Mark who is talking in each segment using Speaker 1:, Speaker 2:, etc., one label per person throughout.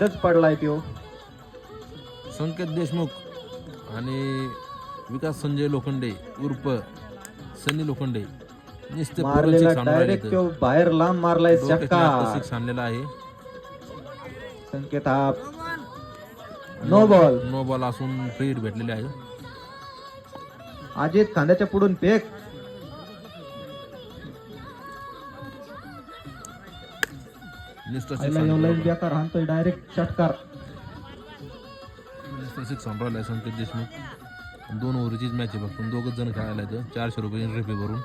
Speaker 1: तच पडलाय तो.
Speaker 2: संकेत देशमुख आणि विकास संजय लोखंडे उर्फ सनी लोखंडे नुसते
Speaker 1: मारलेला डायरेक्ट तो बाहेर लांब मारलाय चक्का.
Speaker 2: सिक्स आणलेला आहे.
Speaker 1: संकेत हा नो बॉल.
Speaker 2: नो बॉल असून फ्री हिट भेटलेले आहे.
Speaker 1: अजित खांद्याच्या पुढून फेक. बेकार हाणतोय डायरेक्ट षटकार.
Speaker 2: सिक्स आणला संकेत देशमुख. 2 ओव्हरचीच मॅच आहे फक्त. दोघच जण खेळायला येतं. 400 रुपये एंट्री फी भरून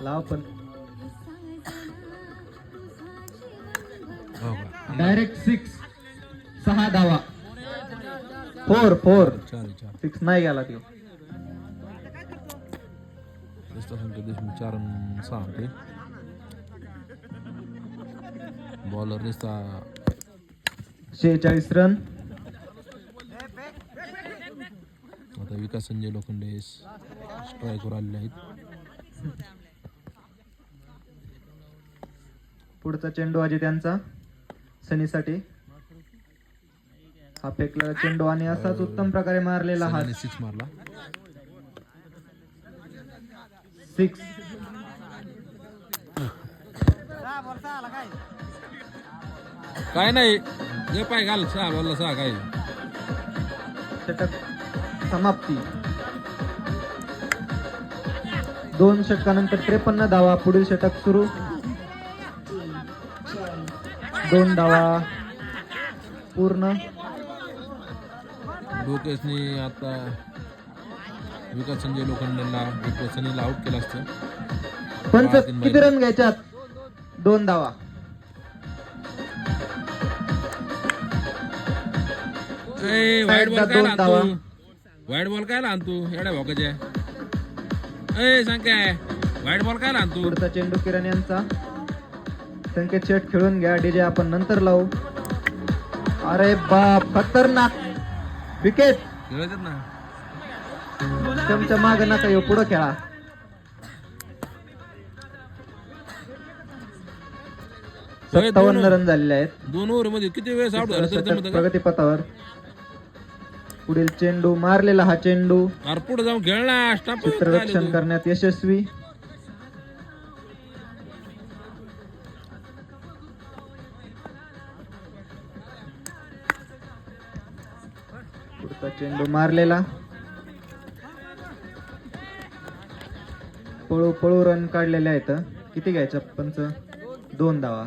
Speaker 1: लाव पण
Speaker 3: डायरेक्ट 6 6 धावा.
Speaker 1: 4
Speaker 2: 4
Speaker 1: 6 नाही गेला तो.
Speaker 2: संकेत देशमुख 4 आणि 6 आणते. बॉलर निसता
Speaker 1: 46 रन.
Speaker 2: आता विकास संजय लोखंडे स्ट्राईकवर आलेले आहेत.
Speaker 1: पुढचा चेंडू अजित यांचा सनीसाठी. हा फेकलेला चेंडू आणि असाच उत्तम प्रकारे मारलेला हा
Speaker 2: 6 मारला.
Speaker 1: 6.
Speaker 2: काय नाही जे पाय घाल 6 बॉलला 6 काय.
Speaker 1: षटक समाप्ती. 2 षटकानंतर 53 धावा. पुढील षटक सुरू. 2 धावा पूर्ण.
Speaker 2: डोकेसनी आता विकास संजय लोखंडेला सनीला आउट केलं असतं.
Speaker 1: पंच किती रन घ्यायच्यात? 2 धावा.
Speaker 2: व्हाईट बॉल काय
Speaker 1: 2 धावा.
Speaker 2: आणतो? व्हाईट बॉल काय आणतो एवढ्या भोकाच्या? ए सांग काय व्हाईट बॉल काय आणतो?
Speaker 1: पुढचा चेंडू किरण यांचा. संकेत शेट खेळून घ्या. डीजे आपण नंतर लावू. अरे बाप खतरनाक विकेट.
Speaker 2: खेळायचं ना.
Speaker 1: तुमच्या माग नका येऊ. पुढे खेळा.
Speaker 2: होय,
Speaker 1: 57 रन झालेले आहेत.
Speaker 2: 2 ओव्हर मध्ये किती वेळेस आउट झालं तरी जमतं का?
Speaker 1: प्रगतीपथावर. पुढील चेंडू मारलेला हा चेंडू
Speaker 2: अरे पुढे जाऊन खेळ ना. स्टॉप
Speaker 1: क्षेत्ररक्षण करण्यात यशस्वी. पुढचा चेंडू मारलेला. पळू रन काढलेले आहेत. किती घ्यायचं पंच? 2 धावा.